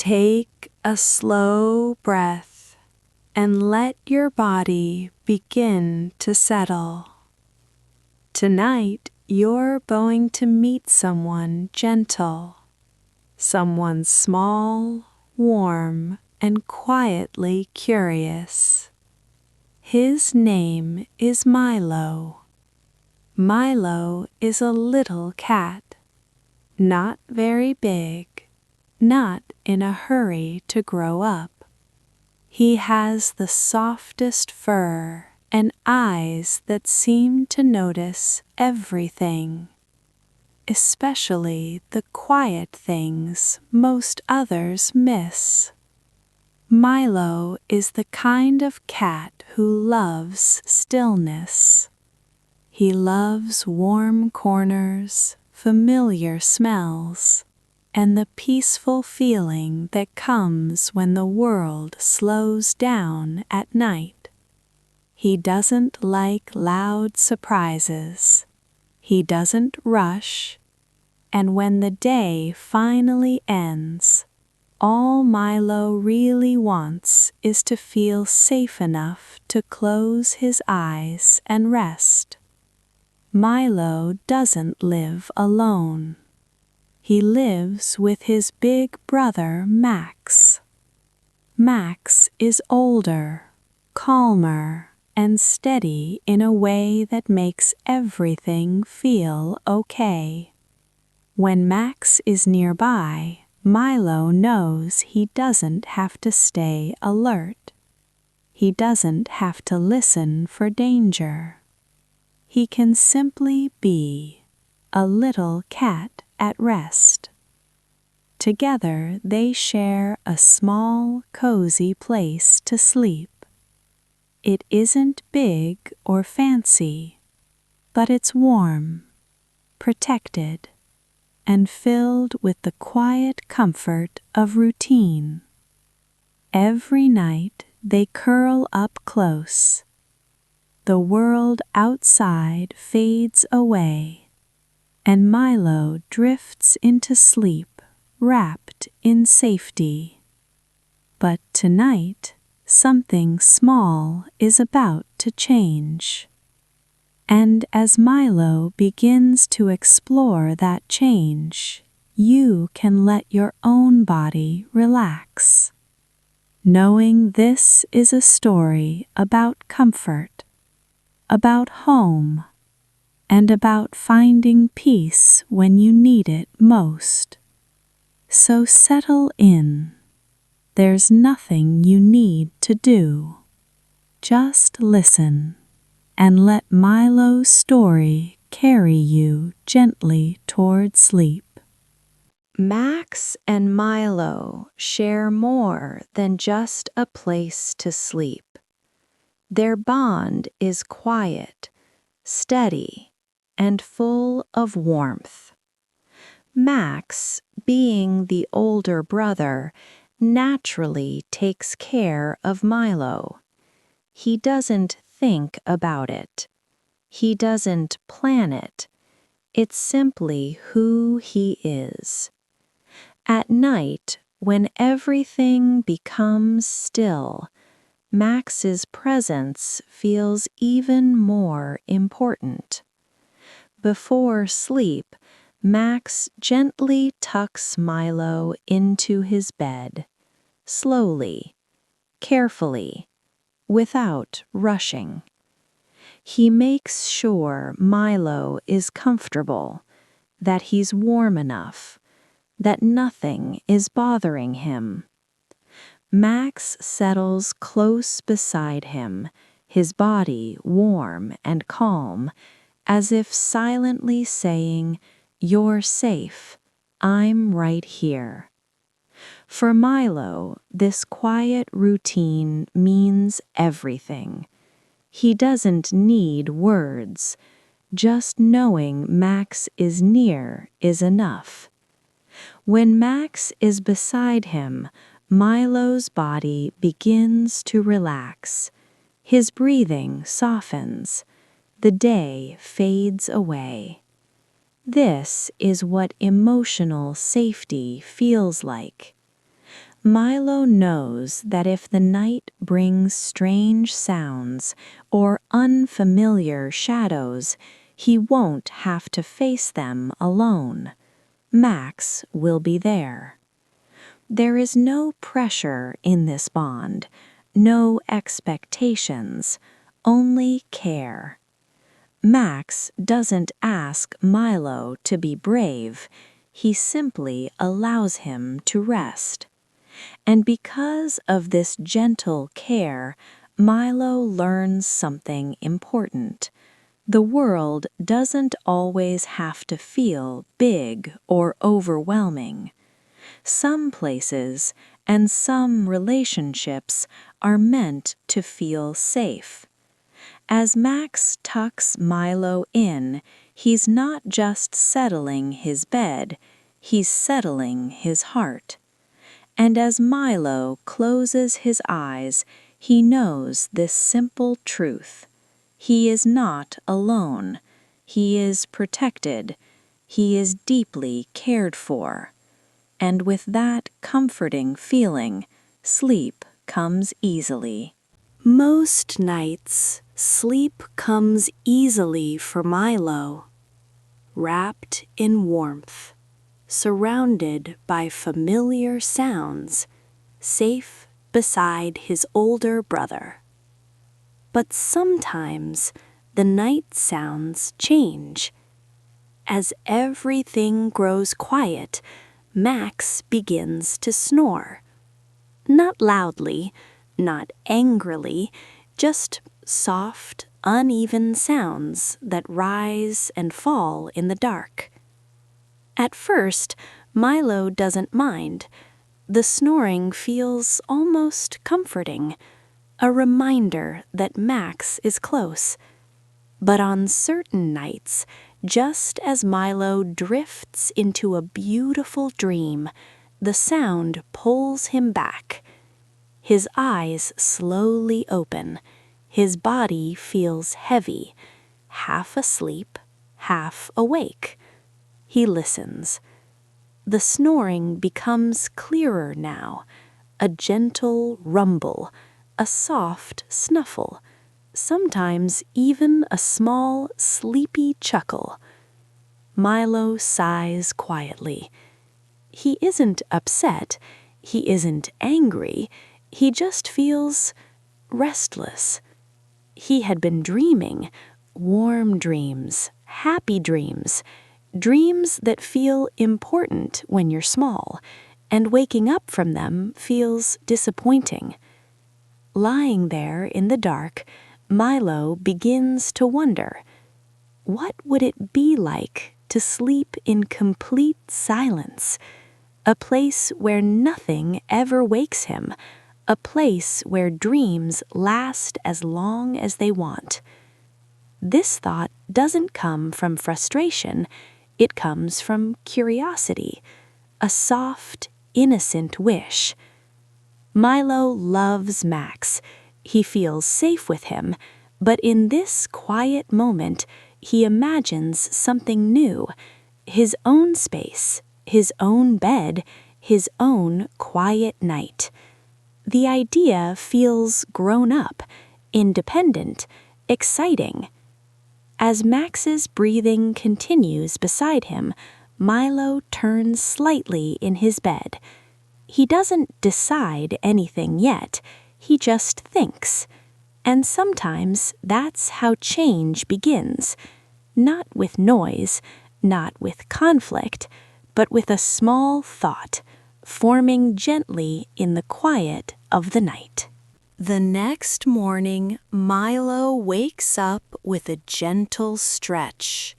Take a slow breath and let your body begin to settle. Tonight, you're going to meet someone gentle, someone small, warm, and quietly curious. His name is Milo. Milo is a little cat, not very big, not in a hurry to grow up. He has the softest fur and eyes that seem to notice everything, especially the quiet things most others miss. Milo is the kind of cat who loves stillness. He loves warm corners, familiar smells, and the peaceful feeling that comes when the world slows down at night. He doesn't like loud surprises. He doesn't rush. And when the day finally ends, all Milo really wants is to feel safe enough to close his eyes and rest. Milo doesn't live alone. He lives with his big brother Max. Max is older, calmer, and steady in a way that makes everything feel okay. When Max is nearby, Milo knows he doesn't have to stay alert. He doesn't have to listen for danger. He can simply be a little cat at rest. Together they share a small, cozy place to sleep. It isn't big or fancy, but it's warm, protected, and filled with the quiet comfort of routine. Every night they curl up close. The world outside fades away, and Milo drifts into sleep, wrapped in safety. But tonight, something small is about to change. And as Milo begins to explore that change, you can let your own body relax, knowing this is a story about comfort, about home, and about finding peace when you need it most. So settle in. There's nothing you need to do. Just listen and let Milo's story carry you gently toward sleep. Max and Milo share more than just a place to sleep. Their bond is quiet, steady, and full of warmth. Max, being the older brother, naturally takes care of Milo. He doesn't think about it. He doesn't plan it. It's simply who he is. At night, when everything becomes still, Max's presence feels even more important. Before sleep, Max gently tucks Milo into his bed, slowly, carefully, without rushing. He makes sure Milo is comfortable, that he's warm enough, that nothing is bothering him. Max settles close beside him, his body warm and calm, as if silently saying, "You're safe. I'm right here." For Milo, this quiet routine means everything. He doesn't need words. Just knowing Max is near is enough. When Max is beside him, Milo's body begins to relax. His breathing softens. The day fades away. This is what emotional safety feels like. Milo knows that if the night brings strange sounds or unfamiliar shadows, he won't have to face them alone. Max will be there. There is no pressure in this bond, no expectations, only care. Max doesn't ask Milo to be brave, he simply allows him to rest. And because of this gentle care, Milo learns something important. The world doesn't always have to feel big or overwhelming. Some places and some relationships are meant to feel safe. As Max tucks Milo in, he's not just settling his bed, he's settling his heart. And as Milo closes his eyes, he knows this simple truth. He is not alone. He is protected. He is deeply cared for. And with that comforting feeling, sleep comes easily. Most nights, sleep comes easily for Milo, wrapped in warmth, surrounded by familiar sounds, safe beside his older brother. But sometimes the night sounds change. As everything grows quiet, Max begins to snore. Not loudly, not angrily, just soft, uneven sounds that rise and fall in the dark. At first, Milo doesn't mind. The snoring feels almost comforting, a reminder that Max is close. But on certain nights, just as Milo drifts into a beautiful dream, the sound pulls him back. His eyes slowly open. His body feels heavy, half asleep, half awake. He listens. The snoring becomes clearer now, a gentle rumble, a soft snuffle, sometimes even a small, sleepy chuckle. Milo sighs quietly. He isn't upset, he isn't angry, he just feels restless. He had been dreaming, warm dreams, happy dreams, dreams that feel important when you're small, and waking up from them feels disappointing. Lying there in the dark, Milo begins to wonder, what would it be like to sleep in complete silence? A place where nothing ever wakes him, a place where dreams last as long as they want. This thought doesn't come from frustration, it comes from curiosity, a soft, innocent wish. Milo loves Max. He feels safe with him, but in this quiet moment, he imagines something new, his own space, his own bed, his own quiet night. The idea feels grown up, independent, exciting. As Max's breathing continues beside him, Milo turns slightly in his bed. He doesn't decide anything yet, he just thinks. And sometimes that's how change begins. Not with noise, not with conflict, but with a small thought, forming gently in the quiet of the night. The next morning, Milo wakes up with a gentle stretch.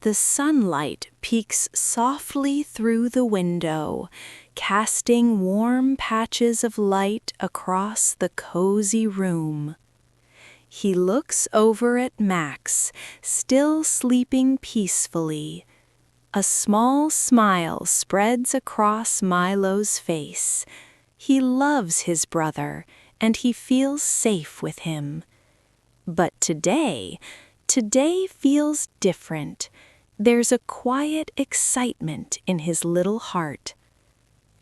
The sunlight peeks softly through the window, casting warm patches of light across the cozy room. He looks over at Max, still sleeping peacefully. A small smile spreads across Milo's face. He loves his brother, and he feels safe with him. But today feels different. There's a quiet excitement in his little heart.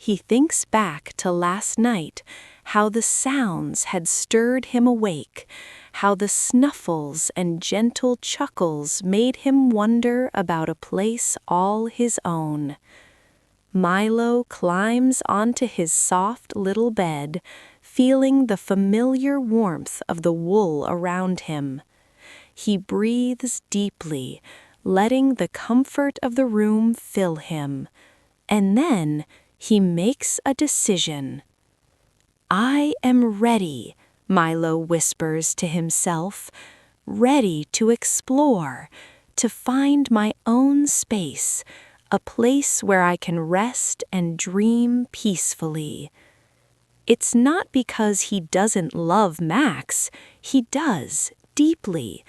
He thinks back to last night, how the sounds had stirred him awake, how the snuffles and gentle chuckles made him wonder about a place all his own. Milo climbs onto his soft little bed, feeling the familiar warmth of the wool around him. He breathes deeply, letting the comfort of the room fill him, and then he makes a decision. "I am ready," Milo whispers to himself, "ready to explore, to find my own space, a place where I can rest and dream peacefully." It's not because he doesn't love Max. He does, deeply.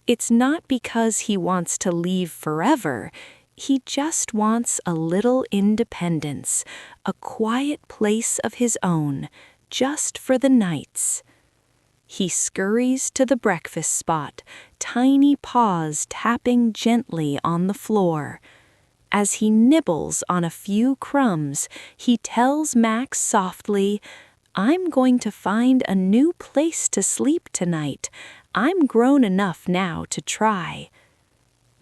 It's not because he wants to leave forever. He just wants a little independence, a quiet place of his own, just for the nights. He scurries to the breakfast spot, tiny paws tapping gently on the floor. As he nibbles on a few crumbs, he tells Max softly, "I'm going to find a new place to sleep tonight. I'm grown enough now to try."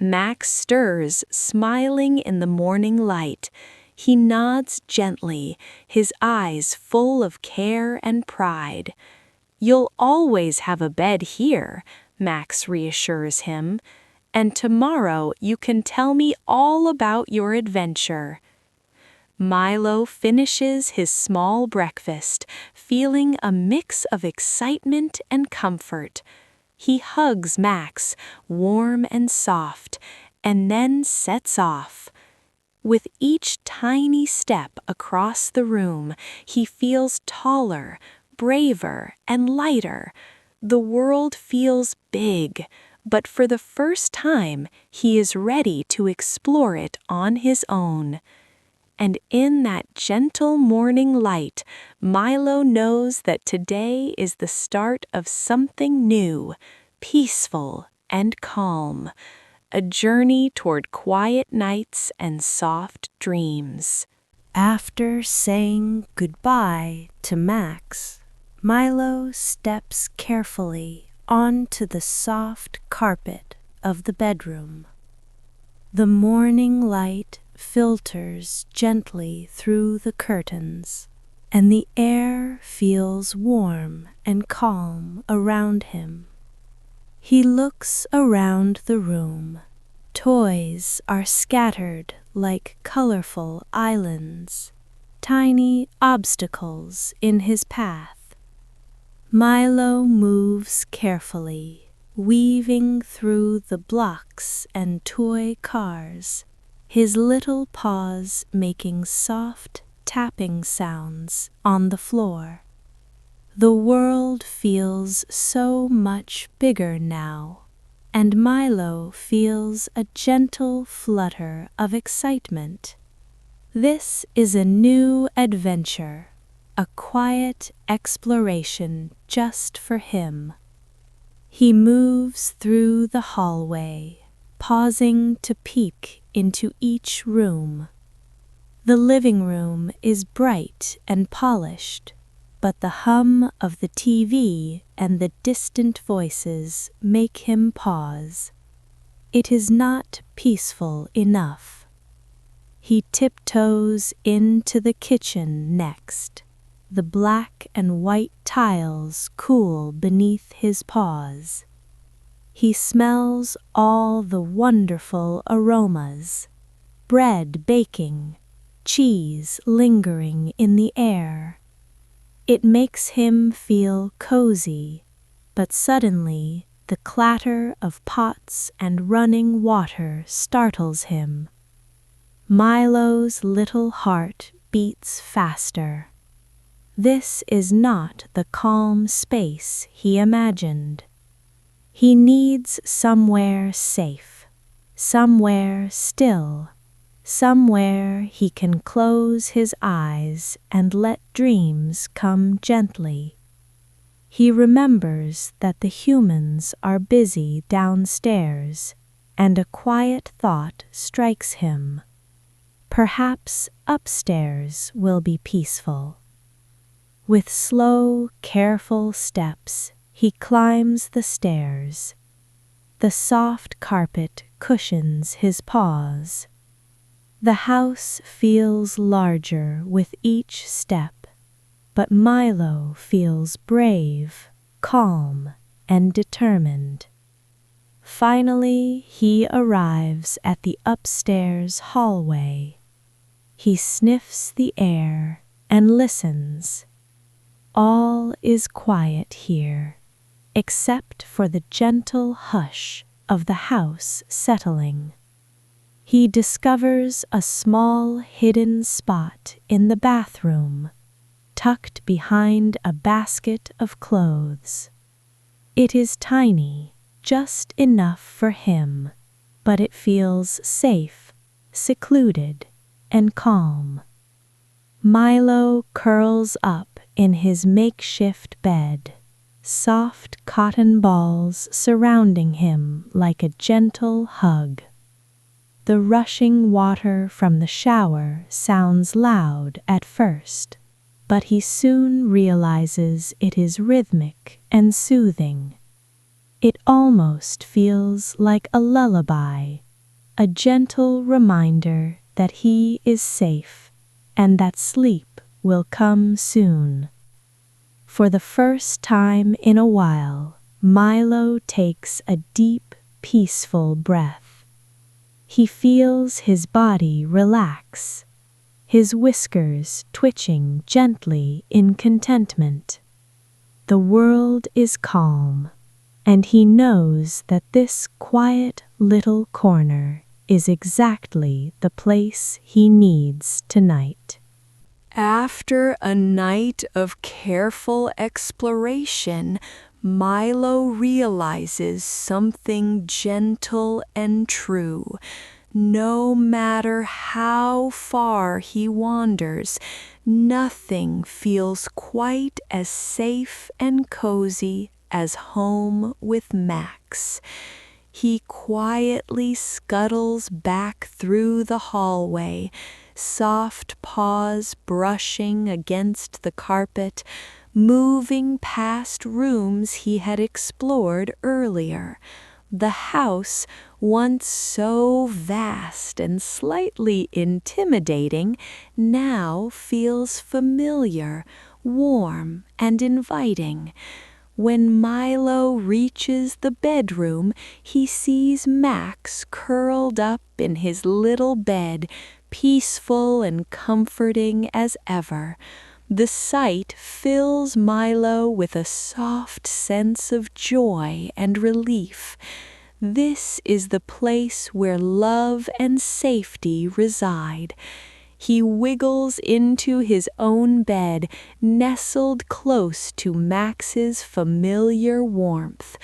Max stirs, smiling in the morning light. He nods gently, his eyes full of care and pride. "You'll always have a bed here," Max reassures him, "and tomorrow you can tell me all about your adventure." Milo finishes his small breakfast, feeling a mix of excitement and comfort. He hugs Max, warm and soft, and then sets off. With each tiny step across the room, he feels taller, braver, and lighter. The world feels big, but for the first time, he is ready to explore it on his own. And in that gentle morning light, Milo knows that today is the start of something new, peaceful and calm, a journey toward quiet nights and soft dreams. After saying goodbye to Max, Milo steps carefully onto the soft carpet of the bedroom. The morning light filters gently through the curtains, and the air feels warm and calm around him. He looks around the room. Toys are scattered like colorful islands, tiny obstacles in his path. Milo moves carefully, weaving through the blocks and toy cars, his little paws making soft tapping sounds on the floor. The world feels so much bigger now, and Milo feels a gentle flutter of excitement. This is a new adventure, a quiet exploration just for him. He moves through the hallway, pausing to peek into each room. The living room is bright and polished, but the hum of the TV and the distant voices make him pause. It is not peaceful enough. He tiptoes into the kitchen next. The black and white tiles cool beneath his paws. He smells all the wonderful aromas: bread baking, cheese lingering in the air. It makes him feel cozy, but suddenly the clatter of pots and running water startles him. Milo's little heart beats faster. This is not the calm space he imagined. He needs somewhere safe, somewhere still, somewhere he can close his eyes and let dreams come gently. He remembers that the humans are busy downstairs, and a quiet thought strikes him. perhaps upstairs will be peaceful. With slow, careful steps, he climbs the stairs. The soft carpet cushions his paws. The house feels larger with each step, but Milo feels brave, calm, and determined. Finally, he arrives at the upstairs hallway. He sniffs the air and listens. All is quiet here, except for the gentle hush of the house settling. He discovers a small hidden spot in the bathroom, tucked behind a basket of clothes. It is tiny, just enough for him, but it feels safe, secluded, and calm. Milo curls up in his makeshift bed, soft cotton balls surrounding him like a gentle hug. The rushing water from the shower sounds loud at first, but he soon realizes it is rhythmic and soothing. It almost feels like a lullaby, a gentle reminder that he is safe and that sleep will come soon. For the first time in a while, Milo takes a deep, peaceful breath. He feels his body relax, his whiskers twitching gently in contentment. The world is calm, and he knows that this quiet little corner is exactly the place he needs tonight. After a night of careful exploration, Milo realizes something gentle and true. No matter how far he wanders, nothing feels quite as safe and cozy as home with Max. He quietly scuttles back through the hallway, soft paws brushing against the carpet, moving past rooms he had explored earlier. The house, once so vast and slightly intimidating, now feels familiar, warm, and inviting. When Milo reaches the bedroom, he sees Max curled up in his little bed, peaceful and comforting as ever. The sight fills Milo with a soft sense of joy and relief. This is the place where love and safety reside. He wiggles into his own bed, nestled close to Max's familiar warmth.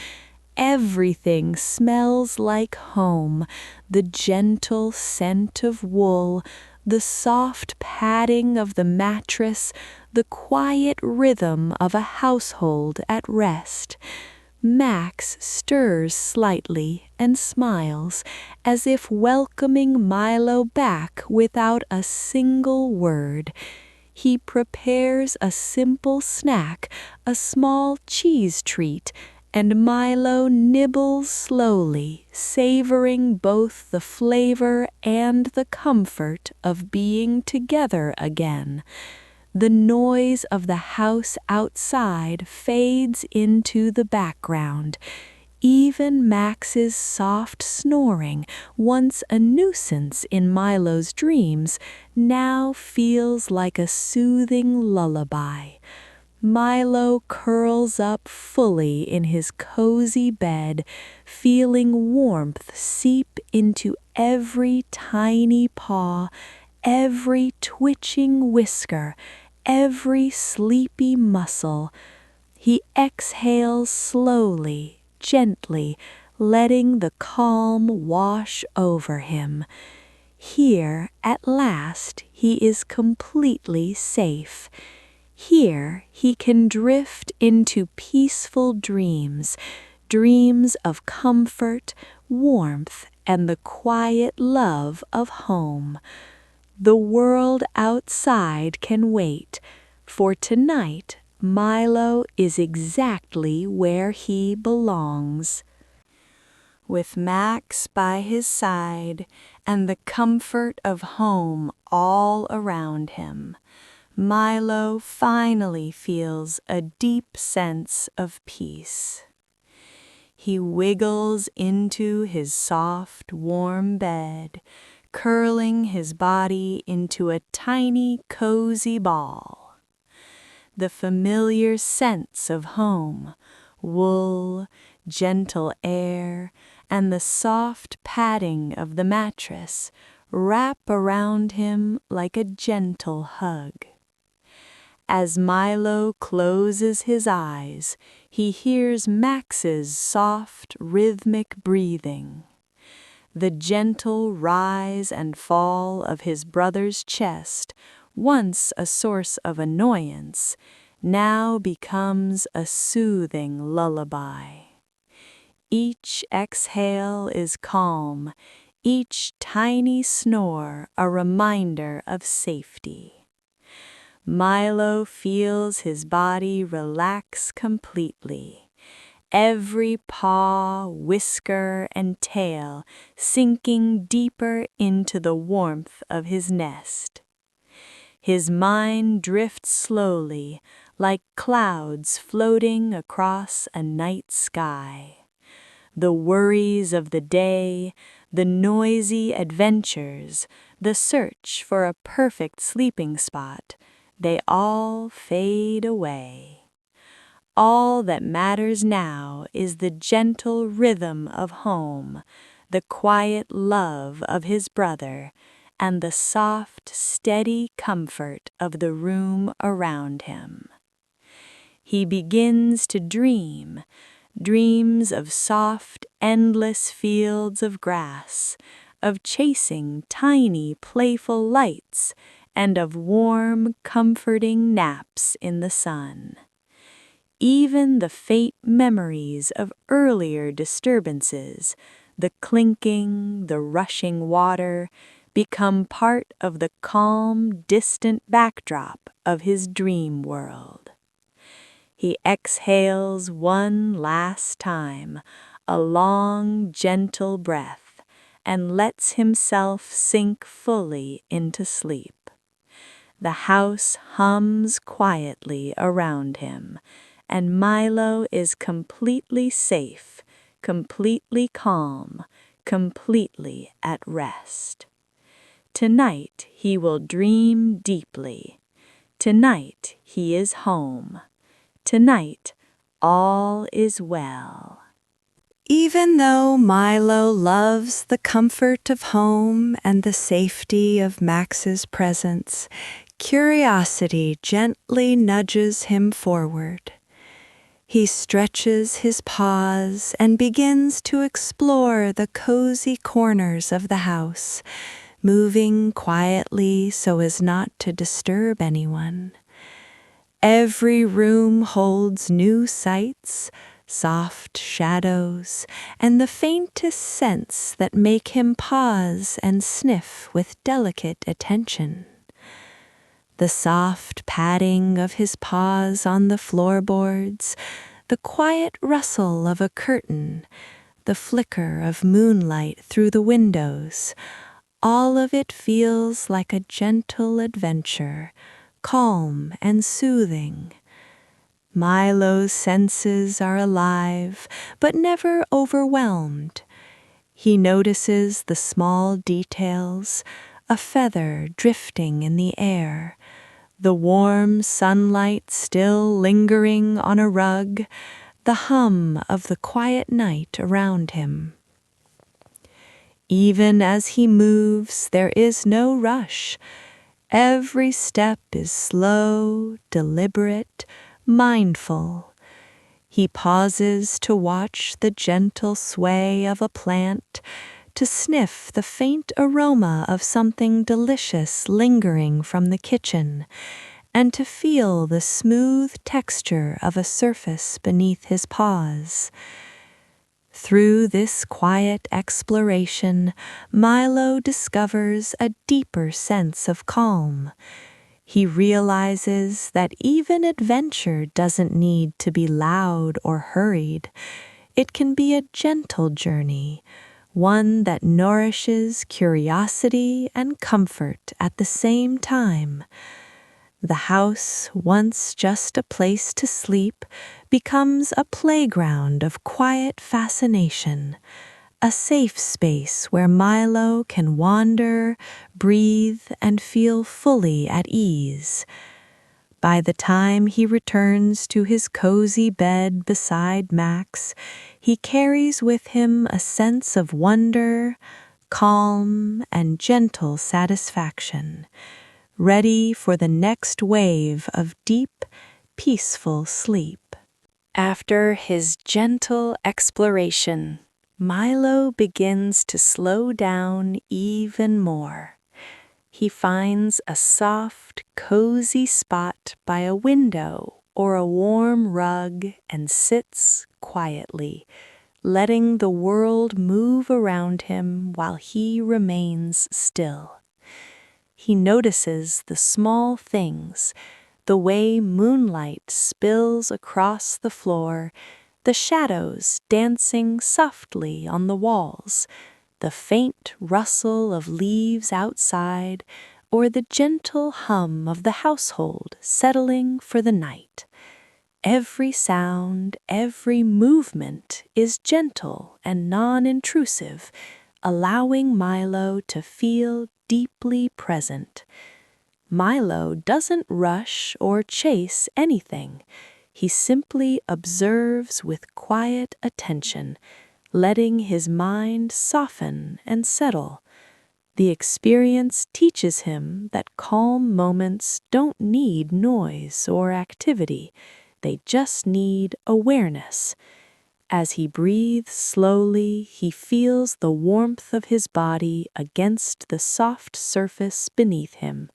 Everything smells like home, the gentle scent of wool, the soft padding of the mattress, the quiet rhythm of a household at rest. Max stirs slightly and smiles, as if welcoming Milo back without a single word. He prepares a simple snack, a small cheese treat, and Milo nibbles slowly, savoring both the flavor and the comfort of being together again. The noise of the house outside fades into the background. Even Max's soft snoring, once a nuisance in Milo's dreams, now feels like a soothing lullaby. Milo curls up fully in his cozy bed, feeling warmth seep into every tiny paw, every twitching whisker, every sleepy muscle. He exhales slowly, gently, letting the calm wash over him. Here, at last, he is completely safe. Here he can drift into peaceful dreams, dreams of comfort, warmth, and the quiet love of home. The world outside can wait, for tonight Milo is exactly where he belongs. With Max by his side and the comfort of home all around him, Milo finally feels a deep sense of peace. He wiggles into his soft, warm bed, curling his body into a tiny, cozy ball. The familiar scents of home, wool, gentle air, and the soft padding of the mattress wrap around him like a gentle hug. As Milo closes his eyes, he hears Max's soft, rhythmic breathing. The gentle rise and fall of his brother's chest, once a source of annoyance, now becomes a soothing lullaby. Each exhale is calm, each tiny snore a reminder of safety. Milo feels his body relax completely, every paw, whisker, and tail sinking deeper into the warmth of his nest. His mind drifts slowly, like clouds floating across a night sky. The worries of the day, the noisy adventures, the search for a perfect sleeping spot, they all fade away. All that matters now is the gentle rhythm of home, the quiet love of his brother, and the soft, steady comfort of the room around him. He begins to dream, dreams of soft, endless fields of grass, of chasing tiny, playful lights, and of warm, comforting naps in the sun. Even the faint memories of earlier disturbances, the clinking, the rushing water, become part of the calm, distant backdrop of his dream world. He exhales one last time, a long, gentle breath, and lets himself sink fully into sleep. The house hums quietly around him, and Milo is completely safe, completely calm, completely at rest. Tonight he will dream deeply. Tonight he is home. Tonight all is well. Even though Milo loves the comfort of home and the safety of Max's presence, curiosity gently nudges him forward. He stretches his paws and begins to explore the cozy corners of the house, moving quietly so as not to disturb anyone. Every room holds new sights, soft shadows, and the faintest scents that make him pause and sniff with delicate attention. The soft padding of his paws on the floorboards, the quiet rustle of a curtain, the flicker of moonlight through the windows, all of it feels like a gentle adventure, calm and soothing. Milo's senses are alive, but never overwhelmed. He notices the small details, a feather drifting in the air, the warm sunlight still lingering on a rug, the hum of the quiet night around him. Even as he moves, there is no rush. Every step is slow, deliberate, mindful. He pauses to watch the gentle sway of a plant, to sniff the faint aroma of something delicious lingering from the kitchen, and to feel the smooth texture of a surface beneath his paws. Through this quiet exploration, Milo discovers a deeper sense of calm. He realizes that even adventure doesn't need to be loud or hurried. It can be a gentle journey, one that nourishes curiosity and comfort at the same time. The house, once just a place to sleep, becomes a playground of quiet fascination, a safe space where Milo can wander, breathe, and feel fully at ease. By the time he returns to his cozy bed beside Max, he carries with him a sense of wonder, calm, and gentle satisfaction, ready for the next wave of deep, peaceful sleep. After his gentle exploration, Milo begins to slow down even more. He finds a soft, cozy spot by a window or a warm rug and sits quietly, letting the world move around him while he remains still. He notices the small things, the way moonlight spills across the floor, the shadows dancing softly on the walls, the faint rustle of leaves outside, or the gentle hum of the household settling for the night. Every sound, every movement is gentle and non-intrusive, allowing Milo to feel deeply present. Milo doesn't rush or chase anything. He simply observes with quiet attention, letting his mind soften and settle. The experience teaches him that calm moments don't need noise or activity. They just need awareness. As he breathes slowly, he feels the warmth of his body against the soft surface beneath him.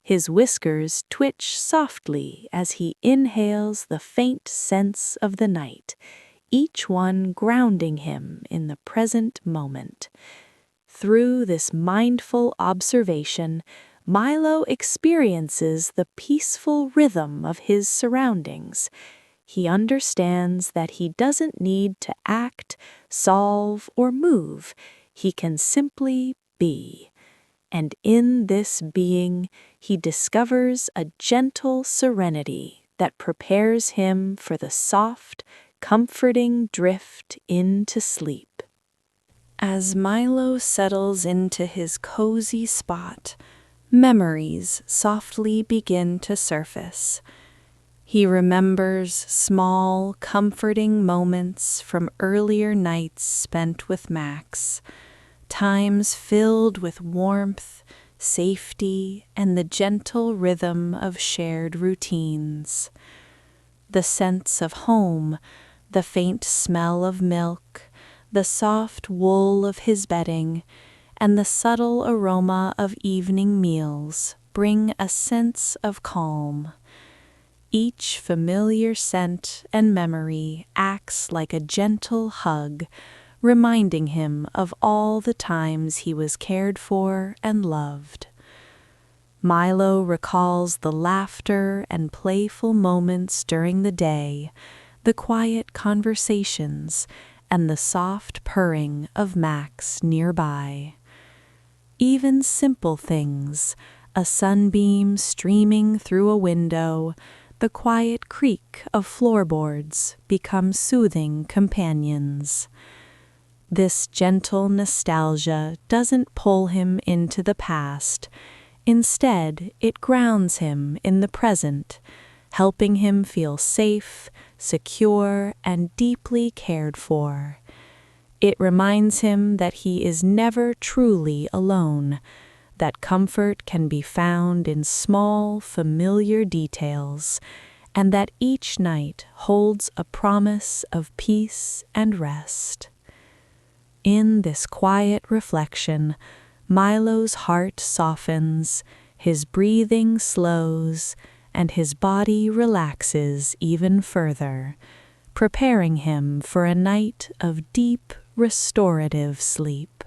His whiskers twitch softly as he inhales the faint scents of the night, each one grounding him in the present moment. Through this mindful observation, Milo experiences the peaceful rhythm of his surroundings. He understands that he doesn't need to act, solve, or move. He can simply be. And in this being, he discovers a gentle serenity that prepares him for the soft, comforting drift into sleep. As Milo settles into his cozy spot, memories softly begin to surface. He remembers small, comforting moments from earlier nights spent with Max, times filled with warmth, safety, and the gentle rhythm of shared routines. The sense of home, the faint smell of milk, the soft wool of his bedding, and the subtle aroma of evening meals bring a sense of calm. Each familiar scent and memory acts like a gentle hug, reminding him of all the times he was cared for and loved. Milo recalls the laughter and playful moments during the day, the quiet conversations, and the soft purring of Max nearby. Even simple things, a sunbeam streaming through a window, the quiet creak of floorboards, become soothing companions. This gentle nostalgia doesn't pull him into the past. Instead, it grounds him in the present, helping him feel safe, secure, and deeply cared for. It reminds him that he is never truly alone, that comfort can be found in small, familiar details, and that each night holds a promise of peace and rest. In this quiet reflection, Milo's heart softens, his breathing slows, and his body relaxes even further, preparing him for a night of deep, restorative sleep.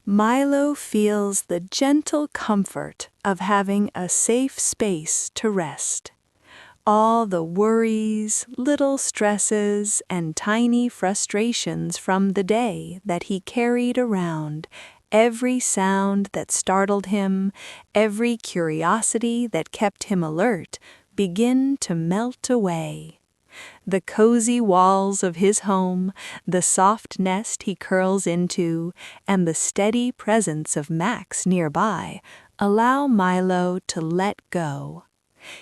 Milo feels the gentle comfort of having a safe space to rest. All the worries, little stresses, and tiny frustrations from the day that he carried around, every sound that startled him, every curiosity that kept him alert, begin to melt away. The cozy walls of his home, the soft nest he curls into, and the steady presence of Max nearby allow Milo to let go.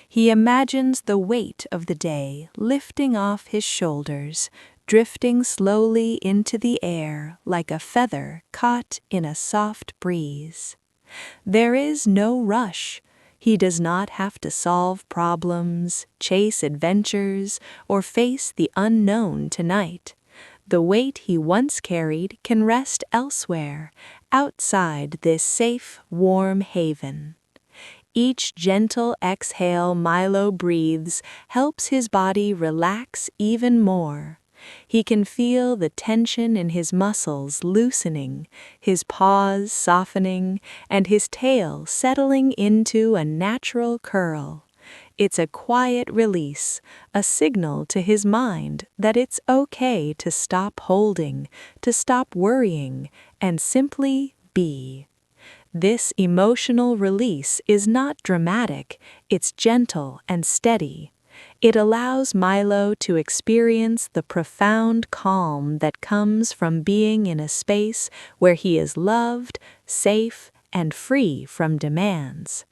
He imagines the weight of the day lifting off his shoulders, drifting slowly into the air like a feather caught in a soft breeze. There is no rush. He does not have to solve problems, chase adventures, or face the unknown tonight. The weight he once carried can rest elsewhere, outside this safe, warm haven. Each gentle exhale Milo breathes helps his body relax even more. He can feel the tension in his muscles loosening, his paws softening, and his tail settling into a natural curl. It's a quiet release, a signal to his mind that it's okay to stop holding, to stop worrying, and simply be. This emotional release is not dramatic, it's gentle and steady. It allows Milo to experience the profound calm that comes from being in a space where he is loved, safe, and free from demands.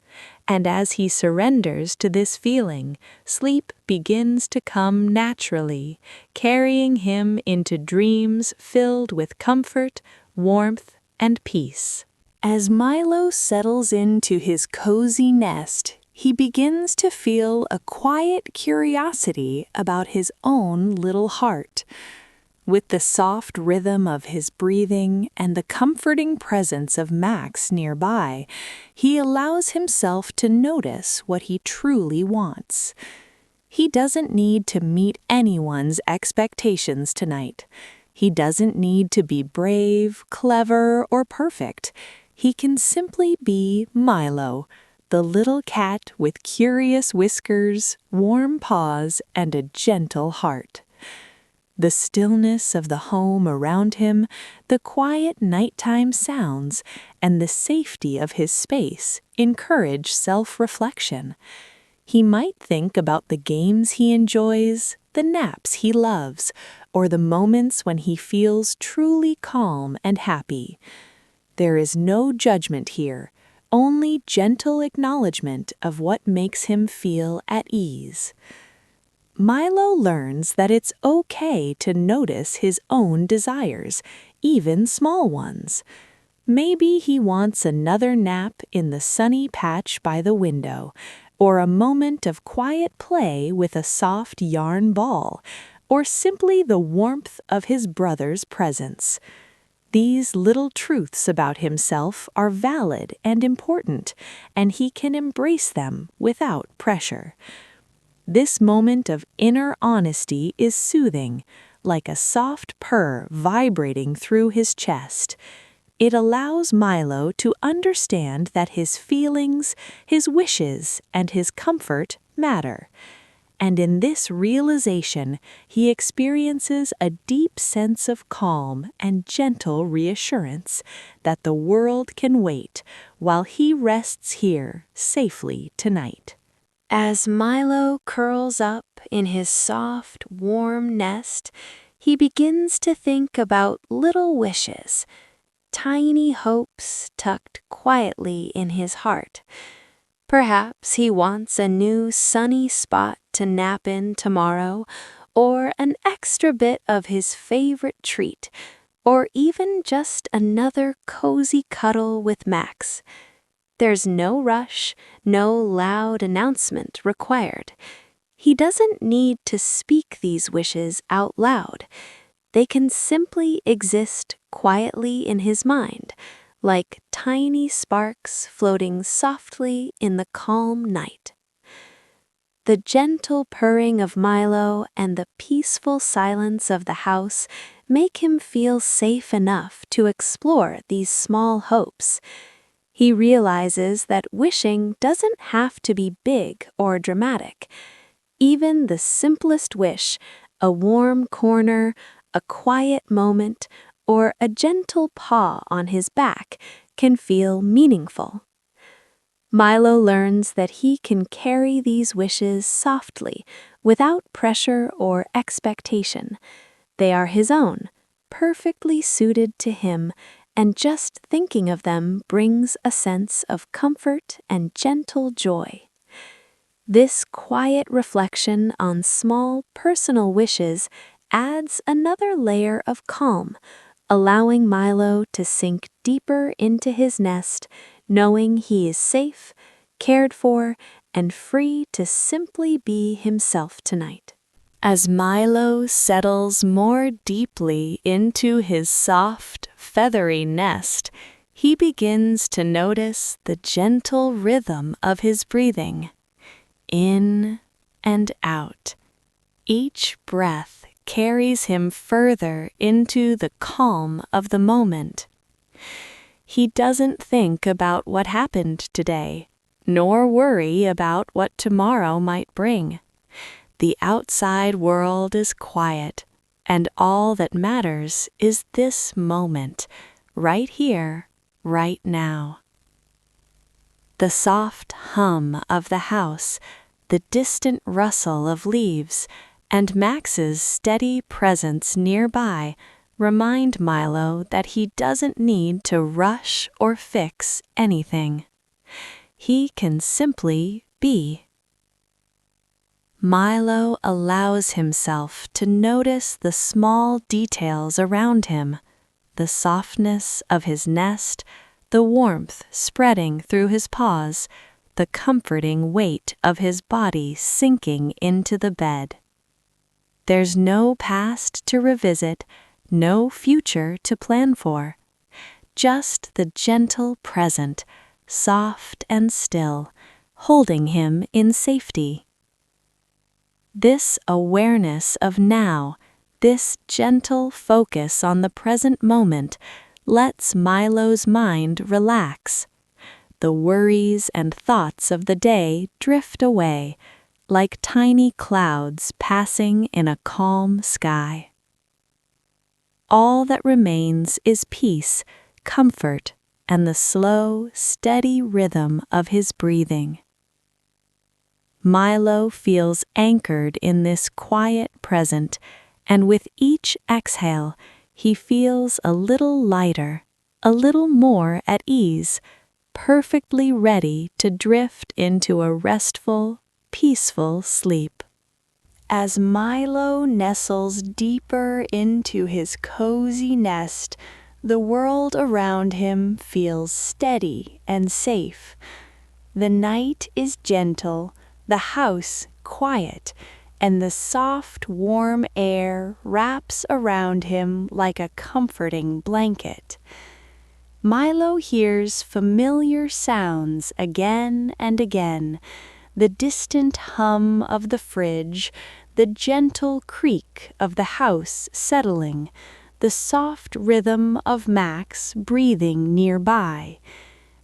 And as he surrenders to this feeling, sleep begins to come naturally, carrying him into dreams filled with comfort, warmth, and peace. As Milo settles into his cozy nest, he begins to feel a quiet curiosity about his own little heart. With the soft rhythm of his breathing and the comforting presence of Max nearby, he allows himself to notice what he truly wants. He doesn't need to meet anyone's expectations tonight. He doesn't need to be brave, clever, or perfect. He can simply be Milo, the little cat with curious whiskers, warm paws, and a gentle heart. The stillness of the home around him, the quiet nighttime sounds, and the safety of his space encourage self-reflection. He might think about the games he enjoys, the naps he loves, or the moments when he feels truly calm and happy. There is no judgment here, only gentle acknowledgement of what makes him feel at ease. Milo learns that it's okay to notice his own desires, even small ones. Maybe he wants another nap in the sunny patch by the window, or a moment of quiet play with a soft yarn ball, or simply the warmth of his brother's presence. These little truths about himself are valid and important, and he can embrace them without pressure. This moment of inner honesty is soothing, like a soft purr vibrating through his chest. It allows Milo to understand that his feelings, his wishes, and his comfort matter. And in this realization, he experiences a deep sense of calm and gentle reassurance that the world can wait while he rests here safely tonight. As Milo curls up in his soft, warm nest, he begins to think about little wishes, tiny hopes tucked quietly in his heart. Perhaps he wants a new sunny spot to nap in tomorrow, or an extra bit of his favorite treat, or even just another cozy cuddle with Max. There's no rush, no loud announcement required. He doesn't need to speak these wishes out loud. They can simply exist quietly in his mind, like tiny sparks floating softly in the calm night. The gentle purring of Milo and the peaceful silence of the house make him feel safe enough to explore these small hopes. He realizes that wishing doesn't have to be big or dramatic. Even the simplest wish, a warm corner, a quiet moment, or a gentle paw on his back, can feel meaningful. Milo learns that he can carry these wishes softly, without pressure or expectation. They are his own, perfectly suited to him, and just thinking of them brings a sense of comfort and gentle joy. This quiet reflection on small personal wishes adds another layer of calm, allowing Milo to sink deeper into his nest, knowing he is safe, cared for, and free to simply be himself tonight. As Milo settles more deeply into his soft, feathery nest, he begins to notice the gentle rhythm of his breathing. In and out. Each breath carries him further into the calm of the moment. He doesn't think about what happened today, nor worry about what tomorrow might bring. The outside world is quiet, and all that matters is this moment, right here, right now. The soft hum of the house, the distant rustle of leaves, and Max's steady presence nearby remind Milo that he doesn't need to rush or fix anything. He can simply be. Milo allows himself to notice the small details around him, the softness of his nest, the warmth spreading through his paws, the comforting weight of his body sinking into the bed. There's no past to revisit, no future to plan for. Just the gentle present, soft and still, holding him in safety. This awareness of now, this gentle focus on the present moment, lets Milo's mind relax. The worries and thoughts of the day drift away, like tiny clouds passing in a calm sky. All that remains is peace, comfort, and the slow, steady rhythm of his breathing. Milo feels anchored in this quiet present, and with each exhale, he feels a little lighter, a little more at ease, perfectly ready to drift into a restful, peaceful sleep. As Milo nestles deeper into his cozy nest, the world around him feels steady and safe. The night is gentle, the house quiet, and the soft, warm air wraps around him like a comforting blanket. Milo hears familiar sounds again and again, the distant hum of the fridge, the gentle creak of the house settling, the soft rhythm of Max breathing nearby.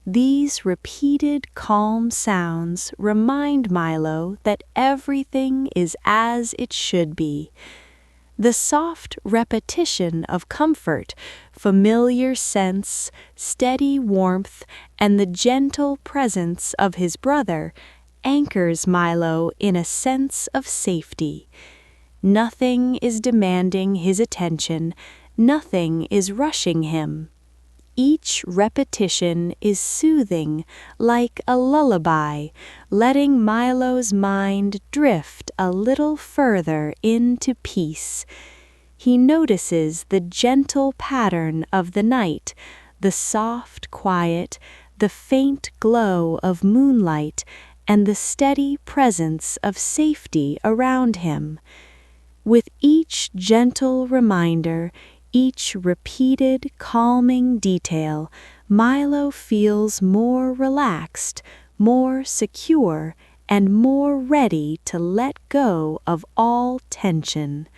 These repeated calm sounds remind Milo that everything is as it should be. The soft repetition of comfort, familiar scents, steady warmth, and the gentle presence of his brother anchors Milo in a sense of safety. Nothing is demanding his attention, nothing is rushing him. Each repetition is soothing, like a lullaby, letting Milo's mind drift a little further into peace. He notices the gentle pattern of the night, the soft quiet, the faint glow of moonlight, and the steady presence of safety around him. With each gentle reminder, each repeated calming detail, Milo feels more relaxed, more secure, and more ready to let go of all tension.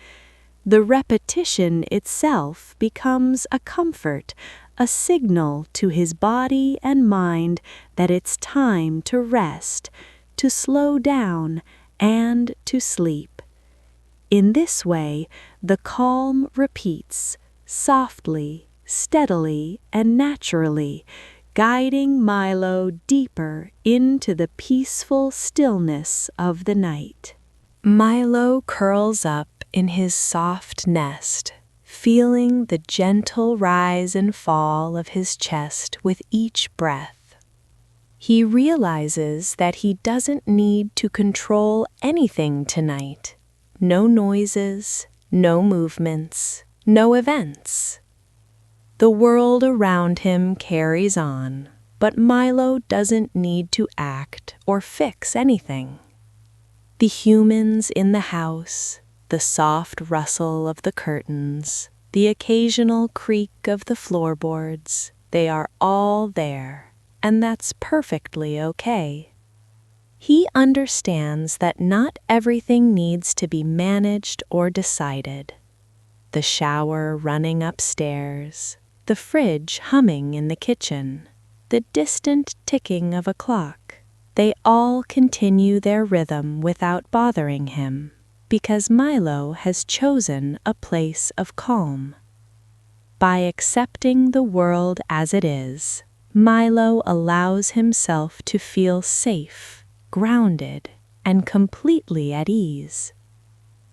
The repetition itself becomes a comfort, a signal to his body and mind that it's time to rest, to slow down, and to sleep. In this way, the calm repeats, softly, steadily, and naturally, guiding Milo deeper into the peaceful stillness of the night. Milo curls up in his soft nest, feeling the gentle rise and fall of his chest with each breath. He realizes that he doesn't need to control anything tonight. No noises, no movements, no events. The world around him carries on, but Milo doesn't need to act or fix anything. The humans in the house, the soft rustle of the curtains, the occasional creak of the floorboards, they are all there, and that's perfectly okay. He understands that not everything needs to be managed or decided. The shower running upstairs, the fridge humming in the kitchen, the distant ticking of a clock, they all continue their rhythm without bothering him, because Milo has chosen a place of calm. By accepting the world as it is, Milo allows himself to feel safe, grounded, and completely at ease.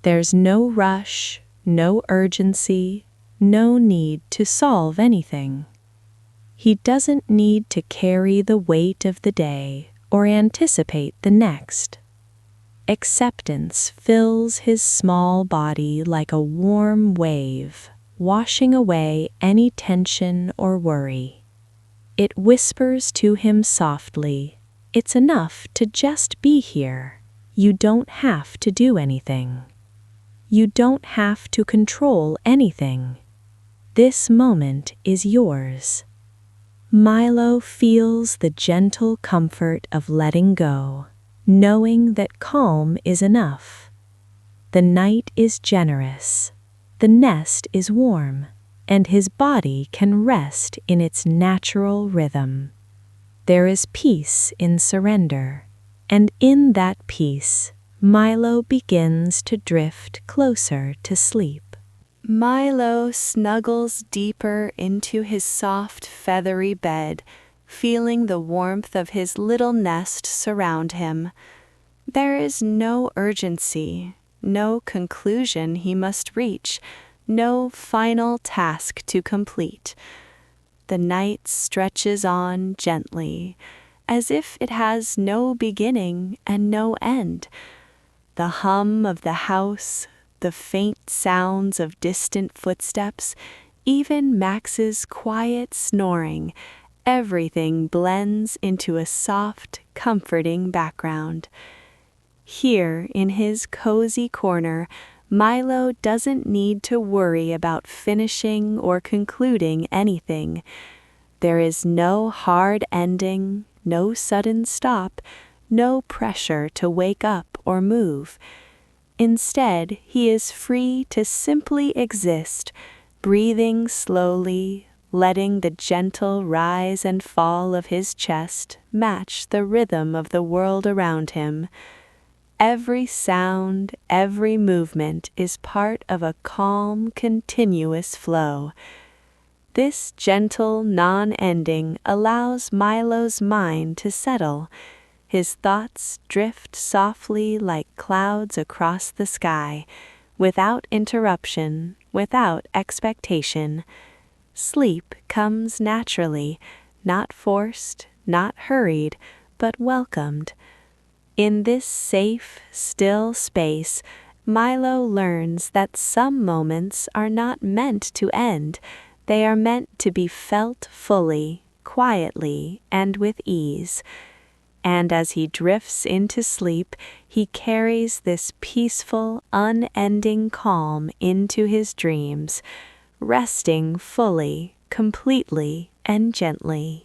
There's no rush, no urgency, no need to solve anything. He doesn't need to carry the weight of the day or anticipate the next. Acceptance fills his small body like a warm wave, washing away any tension or worry. It whispers to him softly, "It's enough to just be here. You don't have to do anything. You don't have to control anything. This moment is yours." Milo feels the gentle comfort of letting go, knowing that calm is enough. The night is generous, the nest is warm, and his body can rest in its natural rhythm. There is peace in surrender, and in that peace, Milo begins to drift closer to sleep. Milo snuggles deeper into his soft, feathery bed, feeling the warmth of his little nest surround him. There is no urgency, no conclusion he must reach, no final task to complete. The night stretches on gently, as if it has no beginning and no end. The hum of the house, the faint sounds of distant footsteps, even Max's quiet snoring, everything blends into a soft, comforting background. Here, in his cozy corner, Milo doesn't need to worry about finishing or concluding anything. There is no hard ending, no sudden stop, no pressure to wake up or move. Instead, he is free to simply exist, breathing slowly, letting the gentle rise and fall of his chest match the rhythm of the world around him. Every sound, every movement is part of a calm, continuous flow. This gentle non-ending allows Milo's mind to settle. His thoughts drift softly like clouds across the sky, without interruption, without expectation. Sleep comes naturally, not forced, not hurried, but welcomed. In this safe, still space, Milo learns that some moments are not meant to end. They are meant to be felt fully, quietly, and with ease. And as he drifts into sleep, he carries this peaceful, unending calm into his dreams, resting fully, completely, and gently.